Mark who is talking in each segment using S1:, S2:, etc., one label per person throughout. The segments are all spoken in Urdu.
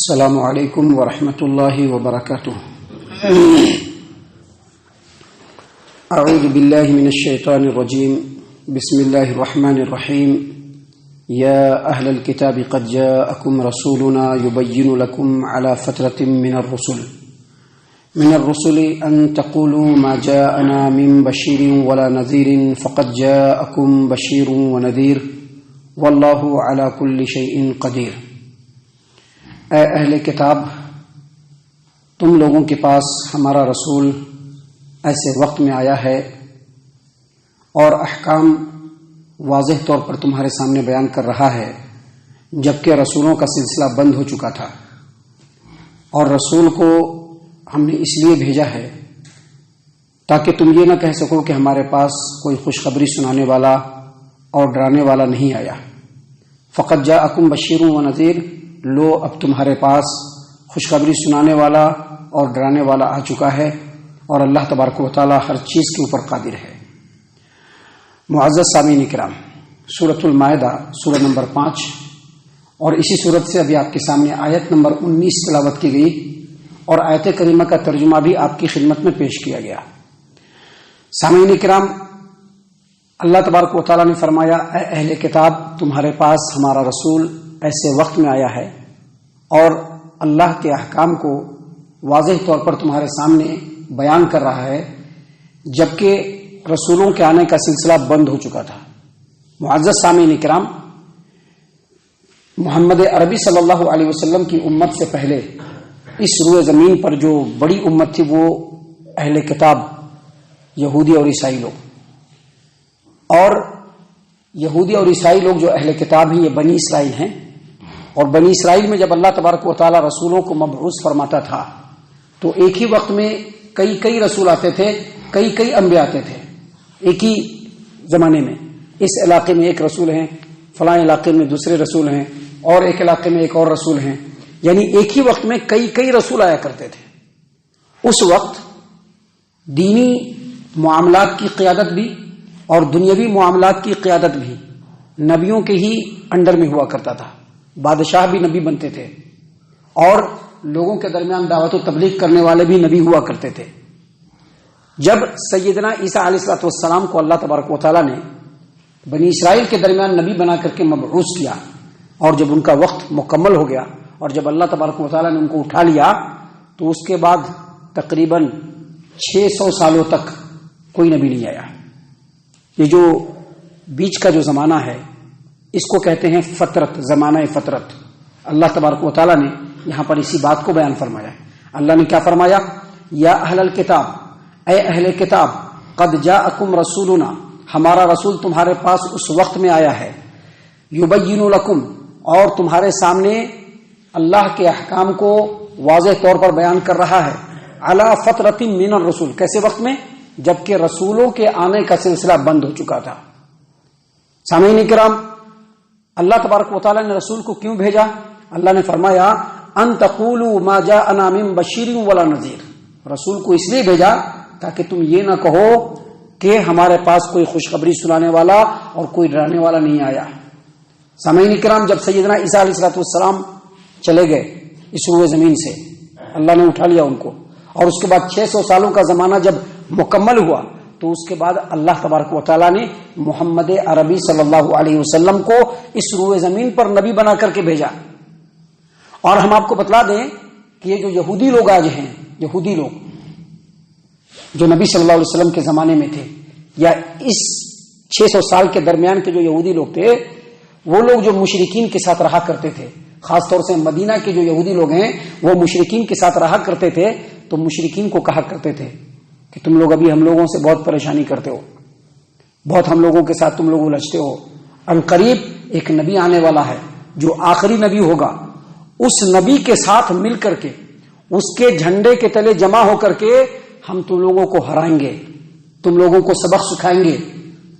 S1: السلام علیکم ورحمۃ اللہ وبرکاتہ۔ اعوذ باللہ من الشیطان الرجیم، بسم اللہ الرحمن الرحیم۔ یا اہل الکتاب قد جاءکم رسولنا یبین لکم علی فترۃ من الرسل ان تقولوا ما جاءنا من بشیر ولا نذیر فقد جاءکم بشیر ونذیر واللہ علی کل شیء قدیر۔ اے اہل کتاب، تم لوگوں کے پاس ہمارا رسول ایسے وقت میں آیا ہے اور احکام واضح طور پر تمہارے سامنے بیان کر رہا ہے، جبکہ رسولوں کا سلسلہ بند ہو چکا تھا، اور رسول کو ہم نے اس لیے بھیجا ہے تاکہ تم یہ نہ کہہ سکو کہ ہمارے پاس کوئی خوشخبری سنانے والا اور ڈرانے والا نہیں آیا۔ فقد جاءکم بشیر و نذیر، لو اب تمہارے پاس خوشخبری سنانے والا اور ڈرانے والا آ چکا ہے، اور اللہ تبارک و تعالی ہر چیز کے اوپر قادر ہے۔ معزز سامعین کرام، سورۃ المائدہ سورہ نمبر 5 اور اسی سورت سے ابھی آپ کے سامنے آیت نمبر 19 تلاوت کی گئی، اور آیت کریمہ کا ترجمہ بھی آپ کی خدمت میں پیش کیا گیا۔ سامعین کرام، اللہ تبارک و تعالی نے فرمایا، اے اہل کتاب، تمہارے پاس ہمارا رسول ایسے وقت میں آیا ہے اور اللہ کے احکام کو واضح طور پر تمہارے سامنے بیان کر رہا ہے، جبکہ رسولوں کے آنے کا سلسلہ بند ہو چکا تھا۔ معزز سامعین کرام، محمد عربی صلی اللہ علیہ وسلم کی امت سے پہلے اس روئے زمین پر جو بڑی امت تھی وہ اہل کتاب یہودی اور عیسائی لوگ، اور یہودی اور عیسائی لوگ جو اہل کتاب ہیں یہ بنی اسرائیل ہیں، اور بنی اسرائیل میں جب اللہ تبارک و تعالی رسولوں کو مبعوث فرماتا تھا تو ایک ہی وقت میں کئی رسول آتے تھے، کئی انبیاء آتے تھے ایک ہی زمانے میں۔ اس علاقے میں ایک رسول ہیں، فلاں علاقے میں دوسرے رسول ہیں، اور ایک علاقے میں ایک اور رسول ہیں، یعنی ایک ہی وقت میں کئی رسول آیا کرتے تھے۔ اس وقت دینی معاملات کی قیادت بھی اور دنیاوی معاملات کی قیادت بھی نبیوں کے ہی انڈر میں ہوا کرتا تھا۔ بادشاہ بھی نبی بنتے تھے، اور لوگوں کے درمیان دعوت و تبلیغ کرنے والے بھی نبی ہوا کرتے تھے۔ جب سیدنا عیسیٰ علیہ السلام کو اللہ تبارک و تعالیٰ نے بنی اسرائیل کے درمیان نبی بنا کر کے مبعوث کیا، اور جب ان کا وقت مکمل ہو گیا اور جب اللہ تبارک و تعالیٰ نے ان کو اٹھا لیا، تو اس کے بعد تقریباً 600 سالوں تک کوئی نبی نہیں آیا۔ یہ جو بیچ کا جو زمانہ ہے اس کو کہتے ہیں فترت، زمانہ فترت۔ اللہ تبارک و تعالیٰ نے یہاں پر اسی بات کو بیان فرمایا۔ اللہ نے کیا فرمایا؟ یا اہل الکتاب، اے اہل کتاب، قد جاءکم رسولنا، ہمارا رسول تمہارے پاس اس وقت میں آیا ہے، یبین لکم، اور تمہارے سامنے اللہ کے احکام کو واضح طور پر بیان کر رہا ہے، علی فترۃ من الرسل، کیسے وقت میں؟ جبکہ رسولوں کے آنے کا سلسلہ بند ہو چکا تھا۔ سامعین کرام، اللہ تبارک و تعالیٰ نے رسول کو کیوں بھیجا؟ اللہ نے فرمایا، ان تقولوا ما جاءنا من بشیر ولا نذیر، رسول کو اس لیے بھیجا تاکہ تم یہ نہ کہو کہ ہمارے پاس کوئی خوشخبری سنانے والا اور کوئی ڈرانے والا نہیں آیا۔ سامعین کرام، جب سیدنا عیسیٰ علیہ السلام چلے گئے اس روئے زمین سے، اللہ نے اٹھا لیا ان کو، اور اس کے بعد 600 سالوں کا زمانہ جب مکمل ہوا تو اس کے بعد اللہ تبارک و تعالیٰ نے محمد عربی صلی اللہ علیہ وسلم کو اس روئے زمین پر نبی بنا کر کے بھیجا۔ اور ہم آپ کو بتلا دیں کہ یہ جو یہودی لوگ آج ہیں، یہودی لوگ جو نبی صلی اللہ علیہ وسلم کے زمانے میں تھے، یا اس 600 سال کے درمیان کے جو یہودی لوگ تھے، وہ لوگ جو مشرکین کے ساتھ رہا کرتے تھے، خاص طور سے مدینہ کے جو یہودی لوگ ہیں وہ مشرکین کے ساتھ رہا کرتے تھے، تو مشرکین کو کہا کرتے تھے کہ تم لوگ ابھی ہم لوگوں سے بہت پریشانی کرتے ہو، بہت ہم لوگوں کے ساتھ تم لوگ الجھتے ہو، ان قریب ایک نبی آنے والا ہے جو آخری نبی ہوگا، اس نبی کے ساتھ مل کر کے، اس کے جھنڈے کے تلے جمع ہو کر کے ہم تم لوگوں کو ہرائیں گے، تم لوگوں کو سبق سکھائیں گے،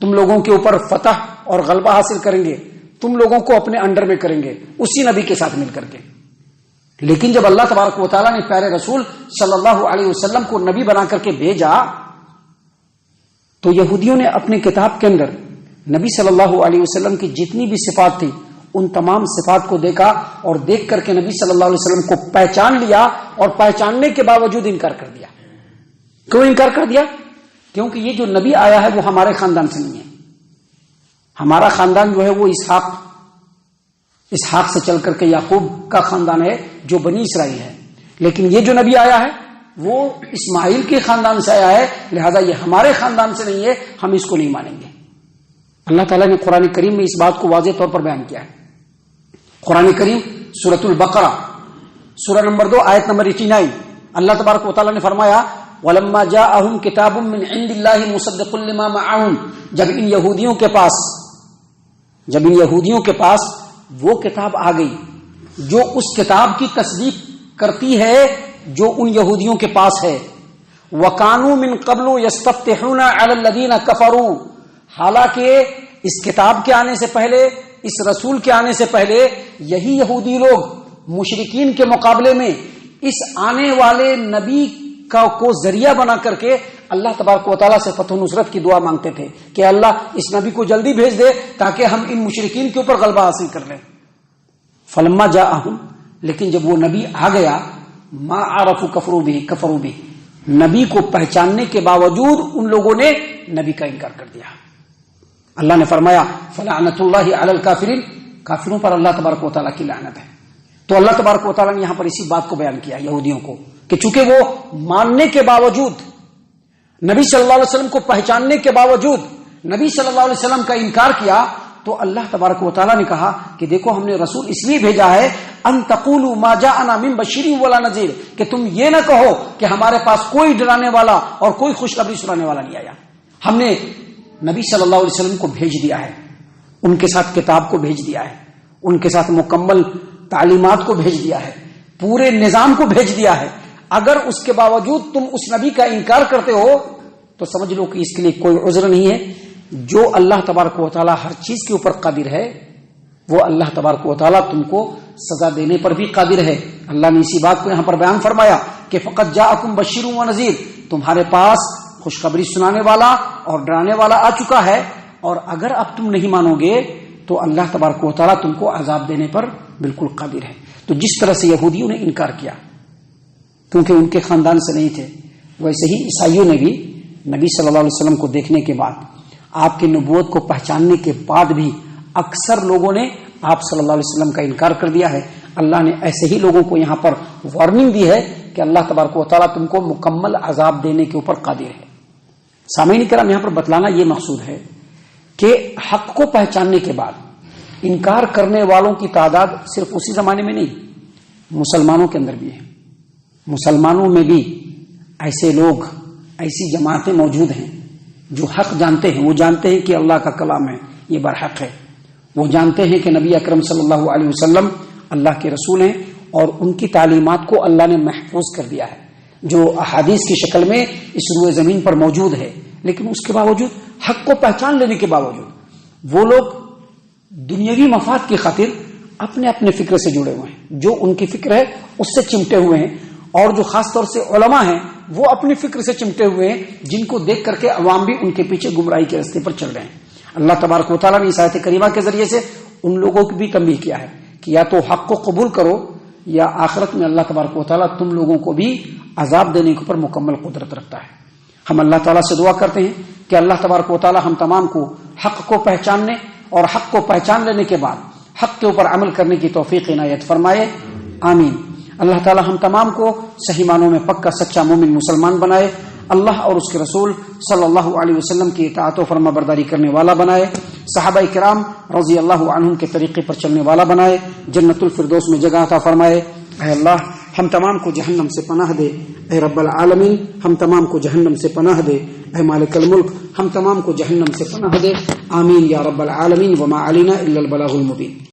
S1: تم لوگوں کے اوپر فتح اور غلبہ حاصل کریں گے، تم لوگوں کو اپنے انڈر میں کریں گے، اسی نبی کے ساتھ مل کر کے۔ لیکن جب اللہ تبارک و تعالیٰ نے پیارے رسول صلی اللہ علیہ وسلم کو نبی بنا کر کے بھیجا تو یہودیوں نے اپنے کتاب کے اندر نبی صلی اللہ علیہ وسلم کی جتنی بھی صفات تھی ان تمام صفات کو دیکھا اور دیکھ کر کے نبی صلی اللہ علیہ وسلم کو پہچان لیا اور پہچاننے کے باوجود انکار کر دیا. کیوں انکار کر دیا؟ کیونکہ یہ جو نبی آیا ہے وہ ہمارے خاندان سے نہیں ہے. ہمارا خاندان جو ہے وہ اسحاق سے چل کر کے یعقوب کا خاندان ہے جو بنی اسرائیل ہے، لیکن یہ جو نبی آیا ہے وہ اسماعیل کے خاندان سے آیا ہے، لہذا یہ ہمارے خاندان سے نہیں ہے، ہم اس کو نہیں مانیں گے. اللہ تعالیٰ نے قرآن کریم میں اس بات کو واضح طور پر بیان کیا ہے. قرآن کریم سورۃ البقرہ سورہ نمبر 2 آیت نمبر 89 اللہ تبارک و تعالیٰ نے فرمایا وَلَمَّا جَاءَهُمْ كِتَابٌ مِّنْ عِندِ اللَّهِ مُصَدِّقٌ لِّمَا مَعَهُمْ جب ان یہودیوں کے پاس وہ کتاب آ گئی جو اس کتاب کی تصدیق کرتی ہے جو ان یہودیوں کے پاس ہے. وَكَانُوا مِن قَبْلُ يَسْتَفْتِحُونَ عَلَى الَّذِينَ كَفَرُوا حالانکہ اس کتاب کے آنے سے پہلے، اس رسول کے آنے سے پہلے یہی یہودی لوگ مشرکین کے مقابلے میں اس آنے والے نبی کو ذریعہ بنا کر کے اللہ تبارک و تعالیٰ سے فتح و نصرت کی دعا مانگتے تھے کہ اللہ اس نبی کو جلدی بھیج دے تاکہ ہم ان مشرکین کے اوپر غلبہ حاصل کر لیں. فلما جاءہم لیکن جب وہ نبی آ گیا ما عرفوا کفروا بھی نبی کو پہچاننے کے باوجود ان لوگوں نے نبی کا انکار کر دیا. اللہ نے فرمایا فلعنت اللہ علی الکافرین کافروں پر اللہ تبارک و تعالیٰ کی لعنت ہے. تو اللہ تبارک و تعالیٰ نے یہاں پر اسی بات کو بیان کیا یہودیوں کو کہ چونکہ وہ ماننے کے باوجود، نبی صلی اللہ علیہ وسلم کو پہچاننے کے باوجود نبی صلی اللہ علیہ وسلم کا انکار کیا، تو اللہ تبارک و تعالیٰ نے کہا کہ دیکھو ہم نے رسول اس لیے بھیجا ہے ان تقولوا ما جاءنا من بشیر ولا نذیر کہ تم یہ نہ کہو کہ ہمارے پاس کوئی ڈرانے والا اور کوئی خوشخبری سنانے والا نہیں آیا. ہم نے نبی صلی اللہ علیہ وسلم کو بھیج دیا ہے، ان کے ساتھ کتاب کو بھیج دیا ہے، ان کے ساتھ مکمل تعلیمات کو بھیج دیا ہے، پورے نظام کو بھیج دیا ہے. اگر اس کے باوجود تم اس نبی کا انکار کرتے ہو تو سمجھ لو کہ اس کے لیے کوئی عذر نہیں ہے. جو اللہ تبارک و تعالیٰ ہر چیز کے اوپر قادر ہے وہ اللہ تبارک و تعالیٰ تم کو سزا دینے پر بھی قادر ہے. اللہ نے اسی بات کو یہاں پر بیان فرمایا کہ فقط جاءکم بشیر و نذیر تمہارے پاس خوشخبری سنانے والا اور ڈرانے والا آ چکا ہے، اور اگر اب تم نہیں مانو گے تو اللہ تبارک و تعالیٰ تم کو عذاب دینے پر بالکل قادر ہے. تو جس طرح سے یہودیوں نے انکار کیا کیونکہ ان کے خاندان سے نہیں تھے، ویسے ہی عیسائیوں نے بھی نبی صلی اللہ علیہ وسلم کو دیکھنے کے بعد، آپ کی نبوت کو پہچاننے کے بعد بھی اکثر لوگوں نے آپ صلی اللہ علیہ وسلم کا انکار کر دیا ہے. اللہ نے ایسے ہی لوگوں کو یہاں پر وارننگ دی ہے کہ اللہ تبارک و تعالیٰ تم کو مکمل عذاب دینے کے اوپر قادر ہے. سامعین کرام، یہاں پر بتلانا یہ مقصود ہے کہ حق کو پہچاننے کے بعد انکار کرنے والوں کی تعداد صرف اسی زمانے میں نہیں، مسلمانوں کے اندر بھی ہے. مسلمانوں میں بھی ایسے لوگ، ایسی جماعتیں موجود ہیں جو حق جانتے ہیں. وہ جانتے ہیں کہ اللہ کا کلام ہے، یہ برحق ہے. وہ جانتے ہیں کہ نبی اکرم صلی اللہ علیہ وسلم اللہ کے رسول ہیں اور ان کی تعلیمات کو اللہ نے محفوظ کر دیا ہے جو احادیث کی شکل میں اس روئے زمین پر موجود ہے. لیکن اس کے باوجود، حق کو پہچان لینے کے باوجود، وہ لوگ دنیاوی مفاد کی خاطر اپنے اپنے فکر سے جڑے ہوئے ہیں. جو ان کی فکر ہے اس سے چمٹے ہوئے ہیں، اور جو خاص طور سے علماء ہیں وہ اپنی فکر سے چمٹے ہوئے ہیں، جن کو دیکھ کر کے عوام بھی ان کے پیچھے گمراہی کے راستے پر چل رہے ہیں. اللہ تبارک و تعالیٰ نے اس آیت کریمہ کے ذریعے سے ان لوگوں کی بھی تنبیہ کیا ہے کہ یا تو حق کو قبول کرو یا آخرت میں اللہ تبارک و تعالیٰ تم لوگوں کو بھی عذاب دینے کے اوپر مکمل قدرت رکھتا ہے. ہم اللہ تعالیٰ سے دعا کرتے ہیں کہ اللہ تبارک و تعالیٰ ہم تمام کو حق کو پہچاننے اور حق کو پہچان لینے کے بعد حق کے اوپر عمل کرنے کی توفیق عنایت فرمائے. آمین. اللہ تعالیٰ ہم تمام کو صحیح معنوں میں پکا سچا مومن مسلمان بنائے. اللہ اور اس کے رسول صلی اللہ علیہ وسلم کی اطاعت و فرما برداری کرنے والا بنائے. صحابہ کرام رضی اللہ عنہم کے طریقے پر چلنے والا بنائے. جنت الفردوس میں جگہ عطا فرمائے. اے اللہ ہم تمام کو جہنم سے پناہ دے. اے رب العالمین ہم تمام کو جہنم سے پناہ دے. اے مالک الملک ہم تمام کو جہنم سے پناہ دے. آمین یا رب العالمین. وما علینا الا البلاغ المبین.